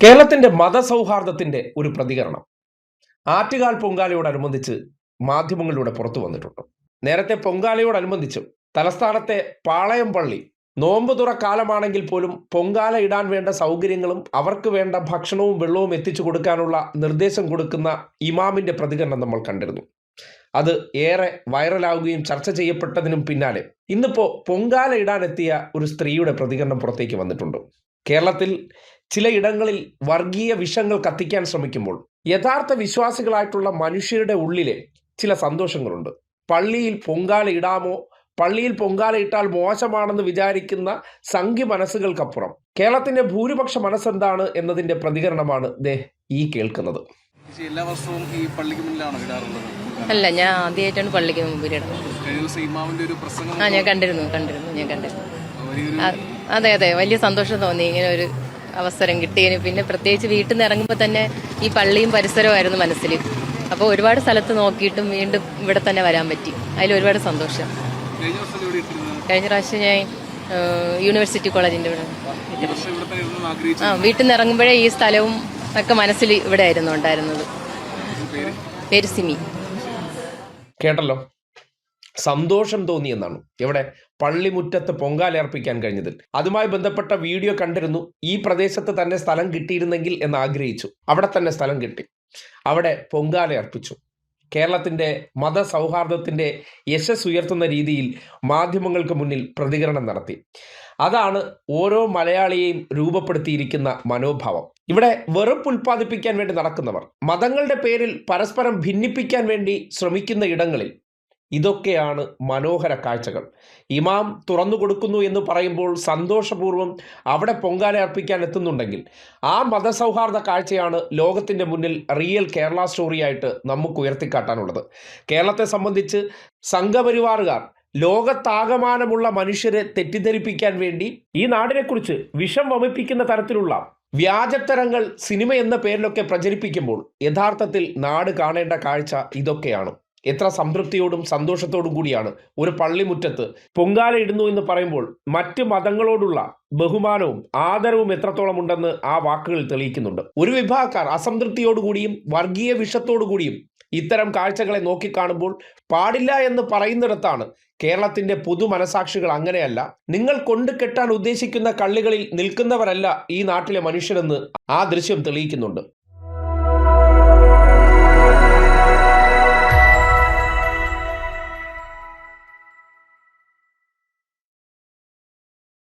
കേരളത്തിന്റെ മതസൗഹാർദ്ദത്തിന്റെ ഒരു പ്രതികരണം ആറ്റുകാൽ പൊങ്കാലയോടനുബന്ധിച്ച് മാധ്യമങ്ങളിലൂടെ പുറത്തു വന്നിട്ടുണ്ട്. നേരത്തെ പൊങ്കാലയോടനുബന്ധിച്ചും തലസ്ഥാനത്തെ പാളയം പള്ളി നോമ്പ് തുറ കാലമാണെങ്കിൽ പോലും പൊങ്കാല ഇടാൻ വേണ്ട സൗകര്യങ്ങളും അവർക്ക് വേണ്ട ഭക്ഷണവും വെള്ളവും എത്തിച്ചു കൊടുക്കാനുള്ള നിർദ്ദേശം കൊടുക്കുന്ന ഇമാമിന്റെ പ്രതികരണം നമ്മൾ കണ്ടിരുന്നു. അത് ഏറെ വൈറലാവുകയും ചർച്ച ചെയ്യപ്പെട്ടതിനും പിന്നാലെ ഇന്നിപ്പോ പൊങ്കാല ഇടാനെത്തിയ ഒരു സ്ത്രീയുടെ പ്രതികരണം പുറത്തേക്ക് വന്നിട്ടുണ്ട്. കേരളത്തിൽ ചിലയിടങ്ങളിൽ വർഗീയ വിഷങ്ങൾ കത്തിക്കാൻ ശ്രമിക്കുമ്പോൾ യഥാർത്ഥ വിശ്വാസികളായിട്ടുള്ള മനുഷ്യരുടെ ഉള്ളിലെ ചില സന്തോഷങ്ങളുണ്ട്. പള്ളിയിൽ പൊങ്കാല ഇടാമോ, പള്ളിയിൽ പൊങ്കാല ഇട്ടാൽ മോശമാണെന്ന് വിചാരിക്കുന്ന സംഖ്യ മനസ്സുകൾക്കപ്പുറം കേരളത്തിന്റെ ഭൂരിപക്ഷ മനസ്സെന്താണ് എന്നതിന്റെ പ്രതികരണമാണ് ഈ കേൾക്കുന്നത്. എല്ലാ വർഷവും ഈ പള്ളിക്ക് മുന്നിലാണോ ഇടാറുള്ളത്? അല്ല, ഞാൻ ആദ്യമായിട്ടാണ് പള്ളിക്ക് മുമ്പിൽ ഇടുന്നത്. ഞാൻ കണ്ടിരുന്നു. അതെ, വലിയ സന്തോഷം തോന്നി ഇങ്ങനെ ഒരു അവസരം കിട്ടിയതിന്. പിന്നെ പ്രത്യേകിച്ച് വീട്ടിൽ നിന്ന് ഇറങ്ങുമ്പോൾ തന്നെ ഈ പള്ളിയും പരിസരമായിരുന്നു മനസ്സിൽ. അപ്പോൾ ഒരുപാട് സ്ഥലത്ത് നോക്കിയിട്ടും വീണ്ടും ഇവിടെ തന്നെ വരാൻ പറ്റി. അതിൽ ഒരുപാട് സന്തോഷം. കഴിഞ്ഞ പ്രാവശ്യം ഞാൻ യൂണിവേഴ്സിറ്റി കോളേജിൻ്റെ ഇവിടെ വീട്ടിൽ നിന്ന് ഇറങ്ങുമ്പോഴേ ഈ സ്ഥലവും ഒക്കെ മനസ്സിൽ ഇവിടെ ആയിരുന്നു ഉണ്ടായിരുന്നത്. പേര് സിമി. കേട്ടല്ലോ, സന്തോഷം തോന്നിയെന്നാണ് എവിടെ പള്ളിമുറ്റത്ത് പൊങ്കാല അർപ്പിക്കാൻ കഴിഞ്ഞതിൽ. അതുമായി ബന്ധപ്പെട്ട വീഡിയോ കണ്ടിരുന്നു. ഈ പ്രദേശത്ത് തന്നെ സ്ഥലം കിട്ടിയിരുന്നെങ്കിൽ എന്ന് ആഗ്രഹിച്ചു. അവിടെ തന്നെ സ്ഥലം കിട്ടി, അവിടെ പൊങ്കാല അർപ്പിച്ചു. കേരളത്തിന്റെ മതസൗഹാർദ്ദത്തിന്റെ യശസ് ഉയർത്തുന്ന രീതിയിൽ മാധ്യമങ്ങൾക്ക് മുന്നിൽ പ്രതികരണം നടത്തി. അതാണ് ഓരോ മലയാളിയെയും രൂപപ്പെടുത്തിയിരിക്കുന്ന മനോഭാവം. ഇവിടെ വെറുപ്പ് ഉൽപ്പാദിപ്പിക്കാൻ വേണ്ടി നടക്കുന്നവർ, മതങ്ങളുടെ പേരിൽ പരസ്പരം ഭിന്നിപ്പിക്കാൻ വേണ്ടി ശ്രമിക്കുന്ന ഇടങ്ങളിൽ ഇതൊക്കെയാണ് മനോഹര കാഴ്ചകൾ. ഇമാം തുറന്നു കൊടുക്കുന്നു എന്ന് പറയുമ്പോൾ സന്തോഷപൂർവ്വം അവിടെ പൊങ്കാല അർപ്പിക്കാൻ എത്തുന്നുണ്ടെങ്കിൽ ആ മതസൗഹാർദ്ദ കാഴ്ചയാണ് ലോകത്തിൻ്റെ മുന്നിൽ റിയൽ കേരള സ്റ്റോറിയായിട്ട് നമുക്ക് ഉയർത്തിക്കാട്ടാനുള്ളത്. കേരളത്തെ സംബന്ധിച്ച് സംഘപരിവാറുകാർ ലോകത്താകമാനമുള്ള മനുഷ്യരെ തെറ്റിദ്ധരിപ്പിക്കാൻ വേണ്ടി ഈ നാടിനെക്കുറിച്ച് വിഷം വമിപ്പിക്കുന്ന തരത്തിലുള്ള വ്യാജത്തരങ്ങൾ സിനിമ എന്ന പേരിലൊക്കെ പ്രചരിപ്പിക്കുമ്പോൾ യഥാർത്ഥത്തിൽ നാട് കാണേണ്ട കാഴ്ച ഇതൊക്കെയാണ്. എത്ര സംതൃപ്തിയോടും സന്തോഷത്തോടും കൂടിയാണ് ഒരു പള്ളിമുറ്റത്ത് പൊങ്കാല ഇടുന്നു എന്ന് പറയുമ്പോൾ മറ്റ് മതങ്ങളോടുള്ള ബഹുമാനവും ആദരവും എത്രത്തോളം ഉണ്ടെന്ന് ആ വാക്കുകൾ തെളിയിക്കുന്നുണ്ട്. ഒരു വിഭാഗക്കാർ അസംതൃപ്തിയോടുകൂടിയും വർഗീയ വിഷത്തോടുകൂടിയും ഇത്തരം കാഴ്ചകളെ നോക്കിക്കാണുമ്പോൾ പാടില്ല എന്ന് പറയുന്നിടത്താണ് കേരളത്തിന്റെ പൊതു മനസാക്ഷികൾ അങ്ങനെയല്ല, നിങ്ങൾ കൊണ്ടു കെട്ടാൻ ഉദ്ദേശിക്കുന്ന കള്ളികളിൽ നിൽക്കുന്നവരല്ല ഈ നാട്ടിലെ മനുഷ്യരെന്ന് ആ ദൃശ്യം തെളിയിക്കുന്നുണ്ട്.